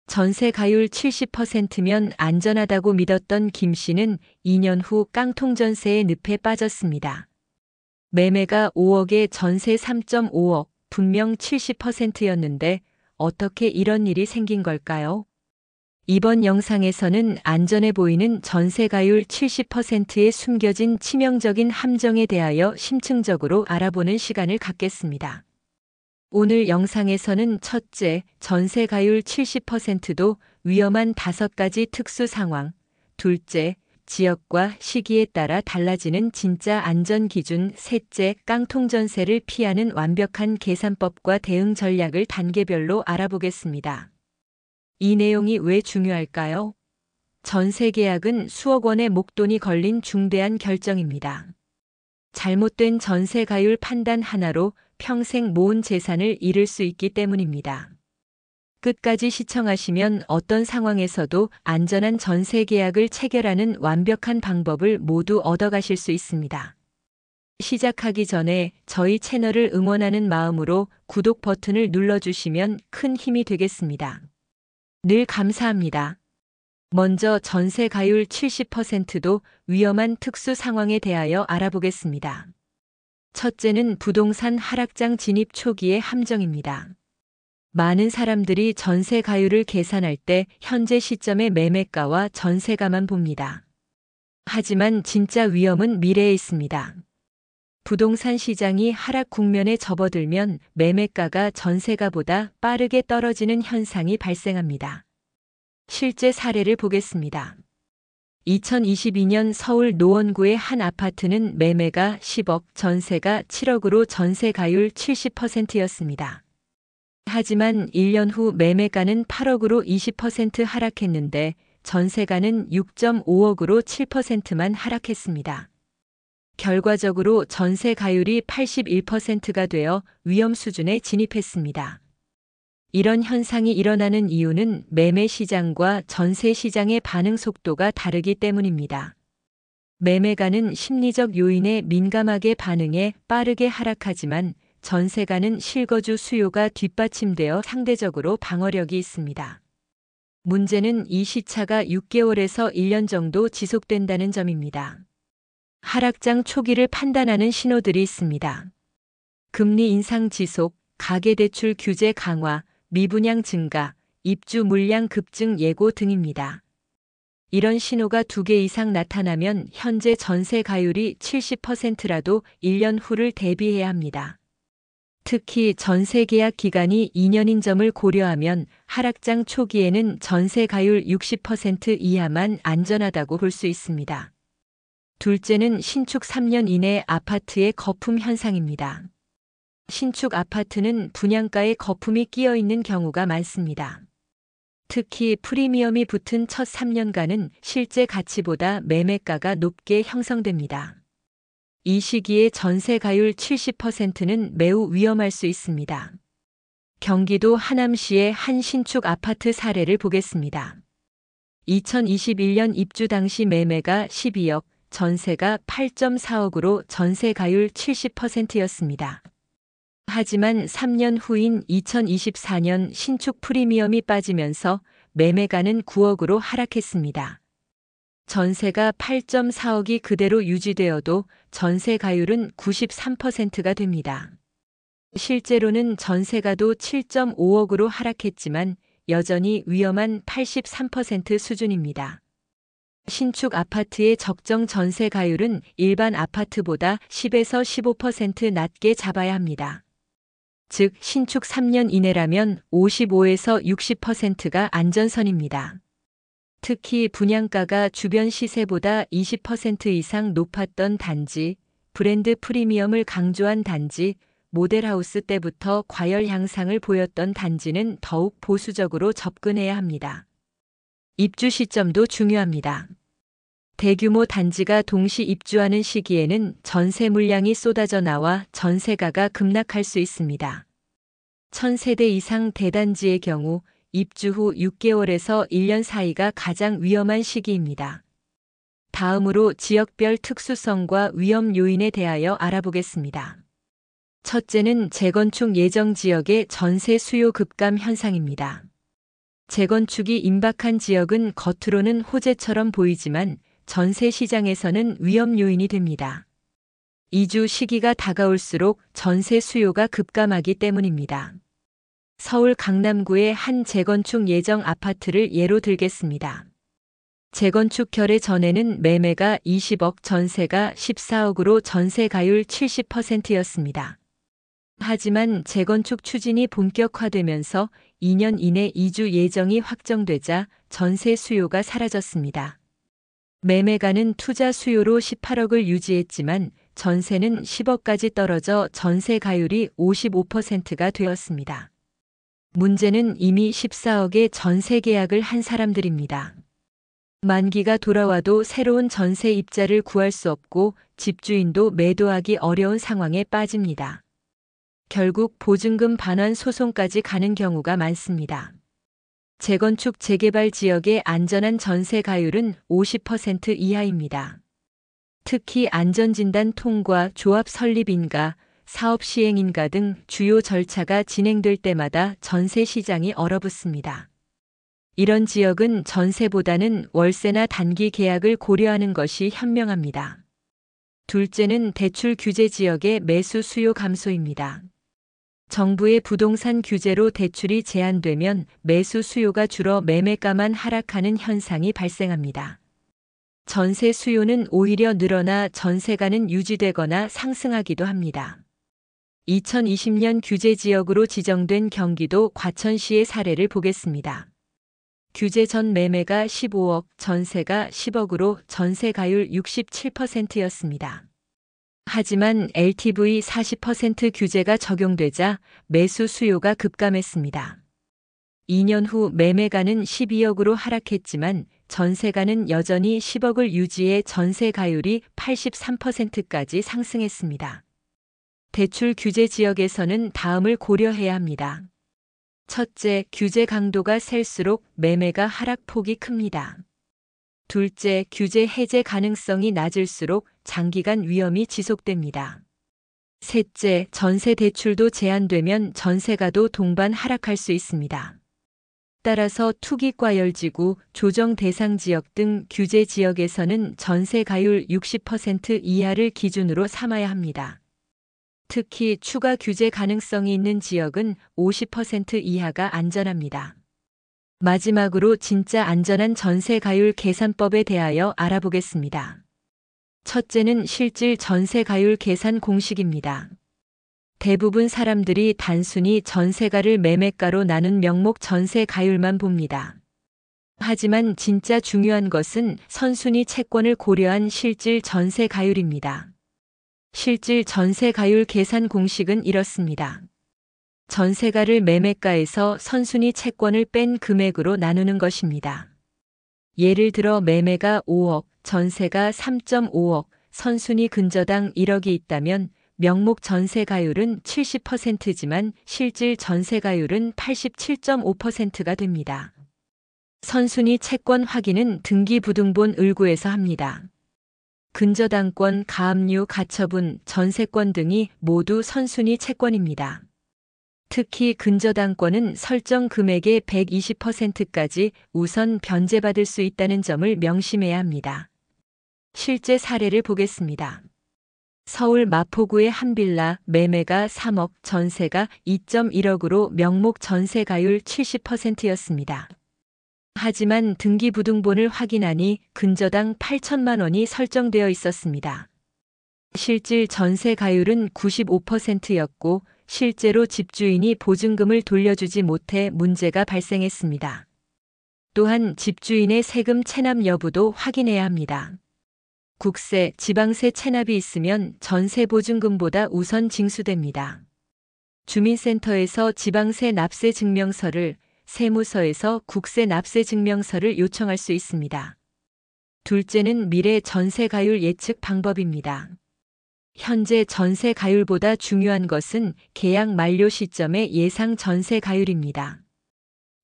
전세 가율 70%면 안전하다고 믿었던 김 씨는 2년 후 깡통전세의 늪에 빠졌습니다. 매매가 5억에 전세 3.5억, 분명 70%였는데 어떻게 이런 일이 생긴 걸까요? 이번 영상에서는 안전해 보이는 전세 가율 70%에 숨겨진 치명적인 함정에 대하여 심층적으로 알아보는 시간을 갖겠습니다. 오늘 영상에서는 첫째, 전세 가율 70%도 위험한 5가지 특수 상황, 둘째, 지역과 시기에 따라 달라지는 진짜 안전 기준, 셋째, 깡통전세를 피하는 완벽한 계산법과 대응 전략을 단계별로 알아보겠습니다. 이 내용이 왜 중요할까요? 전세 계약은 수억 원의 목돈이 걸린 중대한 결정입니다. 잘못된 전세 가율 판단 하나로 평생 모은 재산을 잃을 수 있기 때문입니다. 끝까지 시청하시면 어떤 상황에서도 안전한 전세 계약을 체결하는 완벽한 방법을 모두 얻어가실 수 있습니다. 시작하기 전에 저희 채널을 응원하는 마음으로 구독 버튼을 눌러주시면 큰 힘이 되겠습니다. 늘 감사합니다. 먼저 전세 가율 70%도 위험한 특수 상황에 대하여 알아보겠습니다. 첫째는 부동산 하락장 진입 초기의 함정입니다. 많은 사람들이 전세 가율을 계산할 때 현재 시점의 매매가와 전세가만 봅니다. 하지만 진짜 위험은 미래에 있습니다. 부동산 시장이 하락 국면에 접어들면 매매가가 전세가보다 빠르게 떨어지는 현상이 발생합니다. 실제 사례를 보겠습니다. 2022년 서울 노원구의 한 아파트는 매매가 10억, 전세가 7억으로 전세 가율 70%였습니다. 하지만 1년 후 매매가는 8억으로 20% 하락했는데 전세가는 6.5억으로 7%만 하락했습니다. 결과적으로 전세 가율이 81%가 되어 위험 수준에 진입했습니다. 이런 현상이 일어나는 이유는 매매 시장과 전세 시장의 반응 속도가 다르기 때문입니다. 매매가는 심리적 요인에 민감하게 반응해 빠르게 하락하지만 전세가는 실거주 수요가 뒷받침되어 상대적으로 방어력이 있습니다. 문제는 이 시차가 6개월에서 1년 정도 지속된다는 점입니다. 하락장 초기를 판단하는 신호들이 있습니다. 금리 인상 지속, 가계대출 규제 강화, 미분양 증가, 입주 물량 급증 예고 등입니다. 이런 신호가 2개 이상 나타나면 현재 전세 가율이 70%라도 1년 후를 대비해야 합니다. 특히 전세 계약 기간이 2년인 점을 고려하면 하락장 초기에는 전세 가율 60% 이하만 안전하다고 볼 수 있습니다. 둘째는 신축 3년 이내 아파트의 거품 현상입니다. 신축 아파트는 분양가에 거품이 끼어 있는 경우가 많습니다. 특히 프리미엄이 붙은 첫 3년간은 실제 가치보다 매매가가 높게 형성됩니다. 이 시기에 전세 가율 70%는 매우 위험할 수 있습니다. 경기도 하남시의 한 신축 아파트 사례를 보겠습니다. 2021년 입주 당시 매매가 12억, 전세가 8.4억으로 전세 가율 70%였습니다. 하지만 3년 후인 2024년 신축 프리미엄이 빠지면서 매매가는 9억으로 하락했습니다. 전세가 8.4억이 그대로 유지되어도 전세 가율은 93%가 됩니다. 실제로는 전세가도 7.5억으로 하락했지만 여전히 위험한 83% 수준입니다. 신축 아파트의 적정 전세 가율은 일반 아파트보다 10에서 15% 낮게 잡아야 합니다. 즉, 신축 3년 이내라면 55에서 60%가 안전선입니다. 특히 분양가가 주변 시세보다 20% 이상 높았던 단지, 브랜드 프리미엄을 강조한 단지, 모델하우스 때부터 과열 향상을 보였던 단지는 더욱 보수적으로 접근해야 합니다. 입주 시점도 중요합니다. 대규모 단지가 동시 입주하는 시기에는 전세 물량이 쏟아져 나와 전세가가 급락할 수 있습니다. 1000세대 이상 대단지의 경우 입주 후 6개월에서 1년 사이가 가장 위험한 시기입니다. 다음으로 지역별 특수성과 위험 요인에 대하여 알아보겠습니다. 첫째는 재건축 예정 지역의 전세 수요 급감 현상입니다. 재건축이 임박한 지역은 겉으로는 호재처럼 보이지만 전세 시장에서는 위험 요인이 됩니다. 이주 시기가 다가올수록 전세 수요가 급감하기 때문입니다. 서울 강남구의 한 재건축 예정 아파트를 예로 들겠습니다. 재건축 결의 전에는 매매가 20억, 전세가 14억으로 전세가율 70%였습니다. 하지만 재건축 추진이 본격화되면서 2년 이내 이주 예정이 확정되자 전세 수요가 사라졌습니다. 매매가는 투자 수요로 18억을 유지했지만 전세는 10억까지 떨어져 전세가율이 55%가 되었습니다. 문제는 이미 14억의 전세 계약을 한 사람들입니다. 만기가 돌아와도 새로운 전세 입자를 구할 수 없고 집주인도 매도하기 어려운 상황에 빠집니다. 결국 보증금 반환 소송까지 가는 경우가 많습니다. 재건축 재개발 지역의 안전한 전세 가율은 50% 이하입니다. 특히 안전진단 통과, 조합 설립 인가, 사업 시행 인가 등 주요 절차가 진행될 때마다 전세 시장이 얼어붙습니다. 이런 지역은 전세보다는 월세나 단기 계약을 고려하는 것이 현명합니다. 둘째는 대출 규제 지역의 매수 수요 감소입니다. 정부의 부동산 규제로 대출이 제한되면 매수 수요가 줄어 매매가만 하락하는 현상이 발생합니다. 전세 수요는 오히려 늘어나 전세가는 유지되거나 상승하기도 합니다. 2020년 규제 지역으로 지정된 경기도 과천시의 사례를 보겠습니다. 규제 전 매매가 15억, 전세가 10억으로 전세가율 67%였습니다. 하지만 LTV 40% 규제가 적용되자 매수 수요가 급감했습니다. 2년 후 매매가는 12억으로 하락했지만 전세가는 여전히 10억을 유지해 전세가율이 83%까지 상승했습니다. 대출 규제 지역에서는 다음을 고려해야 합니다. 첫째, 규제 강도가 셀수록 매매가 하락폭이 큽니다. 둘째, 규제 해제 가능성이 낮을수록 장기간 위험이 지속됩니다. 셋째, 전세 대출도 제한되면 전세가도 동반 하락할 수 있습니다. 따라서 투기과열지구, 조정 대상 지역 등 규제 지역에서는 전세가율 60% 이하를 기준으로 삼아야 합니다. 특히 추가 규제 가능성이 있는 지역은 50% 이하가 안전합니다. 마지막으로 진짜 안전한 전세가율 계산법에 대하여 알아보겠습니다. 첫째는 실질 전세가율 계산 공식입니다. 대부분 사람들이 단순히 전세가를 매매가로 나눈 명목 전세가율만 봅니다. 하지만 진짜 중요한 것은 선순위 채권을 고려한 실질 전세가율입니다. 실질 전세가율 계산 공식은 이렇습니다. 전세가를 매매가에서 선순위 채권을 뺀 금액으로 나누는 것입니다. 예를 들어 매매가 5억, 전세가 3.5억, 선순위 근저당 1억이 있다면 명목 전세가율은 70%지만 실질 전세가율은 87.5%가 됩니다. 선순위 채권 확인은 등기부등본 을구에서 합니다. 근저당권, 가압류, 가처분, 전세권 등이 모두 선순위 채권입니다. 특히 근저당권은 설정 금액의 120%까지 우선 변제받을 수 있다는 점을 명심해야 합니다. 실제 사례를 보겠습니다. 서울 마포구의 한 빌라 매매가 3억, 전세가 2.1억으로 명목 전세가율 70%였습니다. 하지만 등기부등본을 확인하니 근저당 8천만 원이 설정되어 있었습니다. 실질 전세가율은 95%였고 실제로 집주인이 보증금을 돌려주지 못해 문제가 발생했습니다. 또한 집주인의 세금 체납 여부도 확인해야 합니다. 국세, 지방세 체납이 있으면 전세 보증금보다 우선 징수됩니다. 주민센터에서 지방세 납세 증명서를, 세무서에서 국세 납세 증명서를 요청할 수 있습니다. 둘째는 미래 전세가율 예측 방법입니다. 현재 전세가율보다 중요한 것은 계약 만료 시점의 예상 전세가율입니다.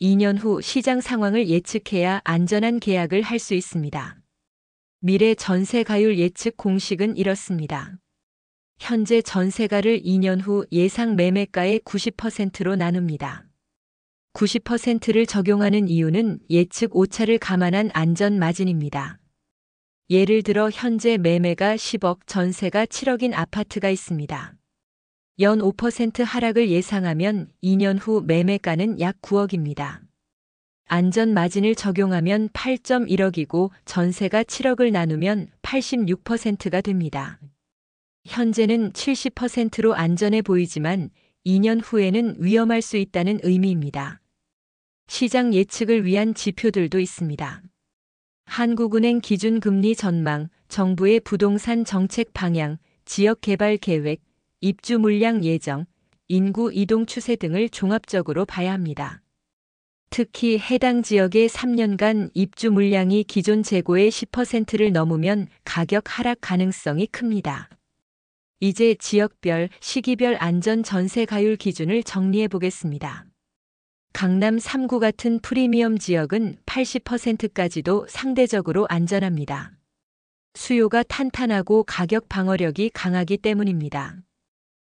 2년 후 시장 상황을 예측해야 안전한 계약을 할 수 있습니다. 미래 전세가율 예측 공식은 이렇습니다. 현재 전세가를 2년 후 예상 매매가의 90%로 나눕니다. 90%를 적용하는 이유는 예측 오차를 감안한 안전 마진입니다. 예를 들어 현재 매매가 10억, 전세가 7억인 아파트가 있습니다. 연 5% 하락을 예상하면 2년 후 매매가는 약 9억입니다. 안전 마진을 적용하면 8.1억이고 전세가 7억을 나누면 86%가 됩니다. 현재는 70%로 안전해 보이지만 2년 후에는 위험할 수 있다는 의미입니다. 시장 예측을 위한 지표들도 있습니다. 한국은행 기준금리 전망, 정부의 부동산 정책 방향, 지역 개발 계획, 입주 물량 예정, 인구 이동 추세 등을 종합적으로 봐야 합니다. 특히 해당 지역의 3년간 입주 물량이 기존 재고의 10%를 넘으면 가격 하락 가능성이 큽니다. 이제 지역별, 시기별 안전 전세 가율 기준을 정리해 보겠습니다. 강남 3구 같은 프리미엄 지역은 80%까지도 상대적으로 안전합니다. 수요가 탄탄하고 가격 방어력이 강하기 때문입니다.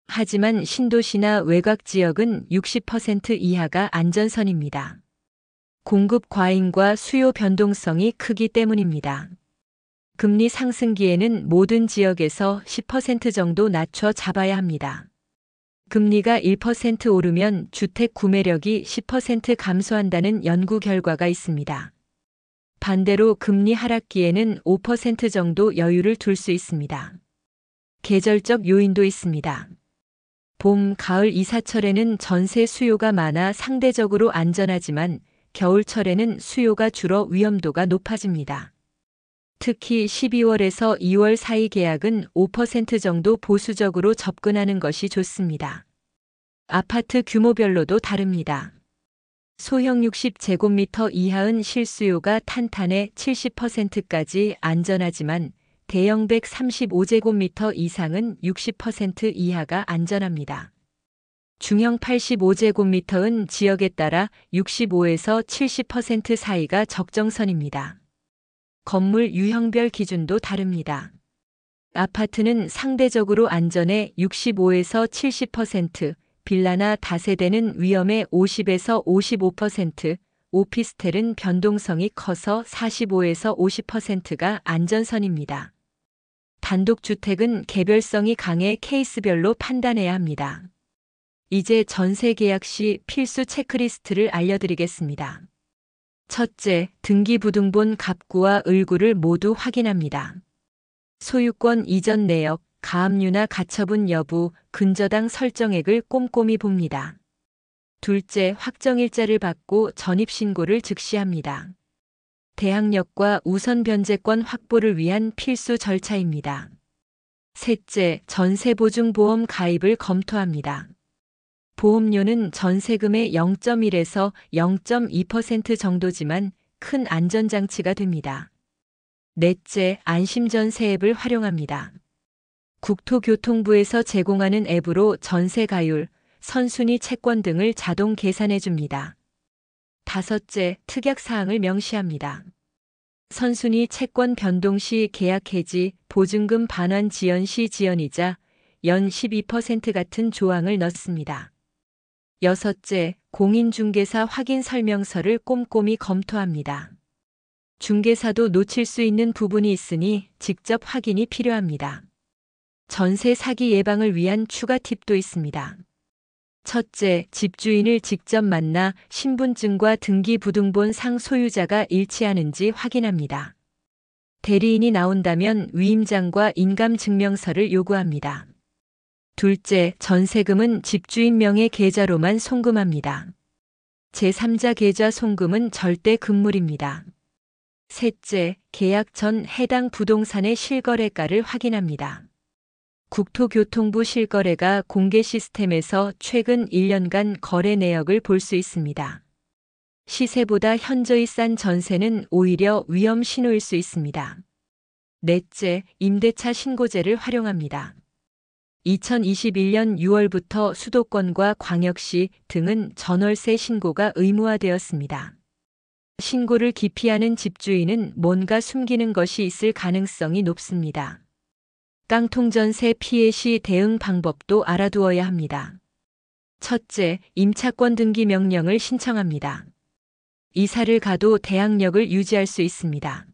하지만 신도시나 외곽 지역은 60% 이하가 안전선입니다. 공급 과잉과 수요 변동성이 크기 때문입니다. 금리 상승기에는 모든 지역에서 10% 정도 낮춰 잡아야 합니다. 금리가 1% 오르면 주택 구매력이 10% 감소한다는 연구 결과가 있습니다. 반대로 금리 하락기에는 5% 정도 여유를 둘 수 있습니다. 계절적 요인도 있습니다. 봄, 가을 이사철에는 전세 수요가 많아 상대적으로 안전하지만 겨울철에는 수요가 줄어 위험도가 높아집니다. 특히 12월에서 2월 사이 계약은 5% 정도 보수적으로 접근하는 것이 좋습니다. 아파트 규모별로도 다릅니다. 소형 60제곱미터 이하은 실수요가 탄탄해 70%까지 안전하지만 대형 135제곱미터 이상은 60% 이하가 안전합니다. 중형 85제곱미터은 지역에 따라 65에서 70% 사이가 적정선입니다. 건물 유형별 기준도 다릅니다. 아파트는 상대적으로 안전해 65에서 70%, 빌라나 다세대는 위험해 50에서 55%, 오피스텔은 변동성이 커서 45에서 50%가 안전선입니다. 단독주택은 개별성이 강해 케이스별로 판단해야 합니다. 이제 전세 계약 시 필수 체크리스트를 알려드리겠습니다. 첫째, 등기부등본 갑구와 을구를 모두 확인합니다. 소유권 이전 내역, 가압류나 가처분 여부, 근저당 설정액을 꼼꼼히 봅니다. 둘째, 확정일자를 받고 전입신고를 즉시 합니다. 대항력과 우선 변제권 확보를 위한 필수 절차입니다. 셋째, 전세보증보험 가입을 검토합니다. 보험료는 전세금의 0.1에서 0.2% 정도지만 큰 안전장치가 됩니다. 넷째, 안심전세 앱을 활용합니다. 국토교통부에서 제공하는 앱으로 전세가율, 선순위 채권 등을 자동 계산해 줍니다. 다섯째, 특약사항을 명시합니다. 선순위 채권 변동 시 계약 해지, 보증금 반환 지연 시 지연이자 연 12% 같은 조항을 넣습니다. 여섯째, 공인중개사 확인 설명서를 꼼꼼히 검토합니다. 중개사도 놓칠 수 있는 부분이 있으니 직접 확인이 필요합니다. 전세 사기 예방을 위한 추가 팁도 있습니다. 첫째, 집주인을 직접 만나 신분증과 등기부등본 상 소유자가 일치하는지 확인합니다. 대리인이 나온다면 위임장과 인감증명서를 요구합니다. 둘째, 전세금은 집주인 명의 계좌로만 송금합니다. 제3자 계좌 송금은 절대 금물입니다. 셋째, 계약 전 해당 부동산의 실거래가를 확인합니다. 국토교통부 실거래가 공개 시스템에서 최근 1년간 거래 내역을 볼 수 있습니다. 시세보다 현저히 싼 전세는 오히려 위험 신호일 수 있습니다. 넷째, 임대차 신고제를 활용합니다. 2021년 6월부터 수도권과 광역시 등은 전월세 신고가 의무화되었습니다. 신고를 기피하는 집주인은 뭔가 숨기는 것이 있을 가능성이 높습니다. 깡통전세 피해 시 대응 방법도 알아두어야 합니다. 첫째, 임차권 등기 명령을 신청합니다. 이사를 가도 대항력을 유지할 수 있습니다.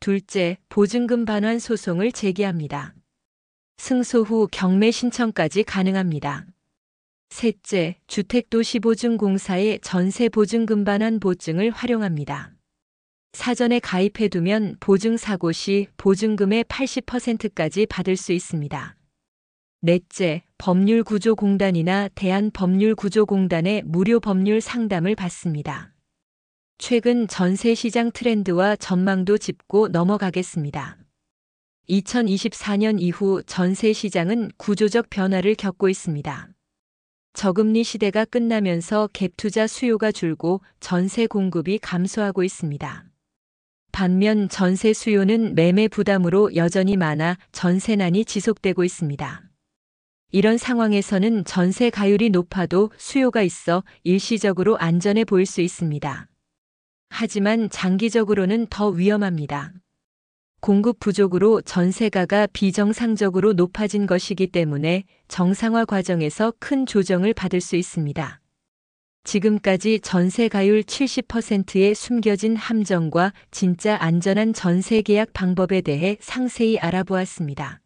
둘째, 보증금 반환 소송을 제기합니다. 승소 후 경매 신청까지 가능합니다. 셋째, 주택도시보증공사의 전세보증금 반환 보증을 활용합니다. 사전에 가입해두면 보증사고 시 보증금의 80%까지 받을 수 있습니다. 넷째, 법률구조공단이나 대한법률구조공단의 무료 법률 상담을 받습니다. 최근 전세시장 트렌드와 전망도 짚고 넘어가겠습니다. 2024년 이후 전세시장은 구조적 변화를 겪고 있습니다. 저금리 시대가 끝나면서 갭투자 수요가 줄고 전세 공급이 감소하고 있습니다. 반면 전세 수요는 매매 부담으로 여전히 많아 전세난이 지속되고 있습니다. 이런 상황에서는 전세 가율이 높아도 수요가 있어 일시적으로 안전해 보일 수 있습니다. 하지만 장기적으로는 더 위험합니다. 공급 부족으로 전세가가 비정상적으로 높아진 것이기 때문에 정상화 과정에서 큰 조정을 받을 수 있습니다. 지금까지 전세 가율 70%의 숨겨진 함정과 진짜 안전한 전세 계약 방법에 대해 상세히 알아보았습니다.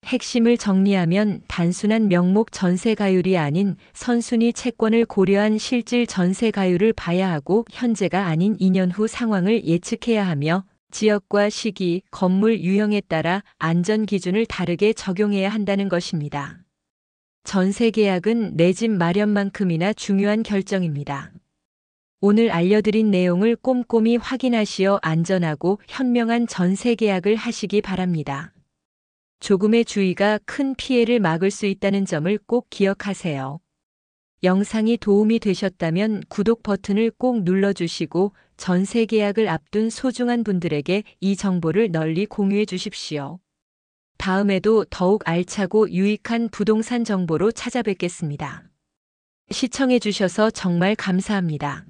핵심을 정리하면 단순한 명목 전세 가율이 아닌 선순위 채권을 고려한 실질 전세 가율을 봐야 하고 현재가 아닌 2년 후 상황을 예측해야 하며 지역과 시기, 건물 유형에 따라 안전 기준을 다르게 적용해야 한다는 것입니다. 전세 계약은 내 집 마련만큼이나 중요한 결정입니다. 오늘 알려드린 내용을 꼼꼼히 확인하시어 안전하고 현명한 전세 계약을 하시기 바랍니다. 조금의 주의가 큰 피해를 막을 수 있다는 점을 꼭 기억하세요. 영상이 도움이 되셨다면 구독 버튼을 꼭 눌러주시고 전세 계약을 앞둔 소중한 분들에게 이 정보를 널리 공유해 주십시오. 다음에도 더욱 알차고 유익한 부동산 정보로 찾아뵙겠습니다. 시청해 주셔서 정말 감사합니다.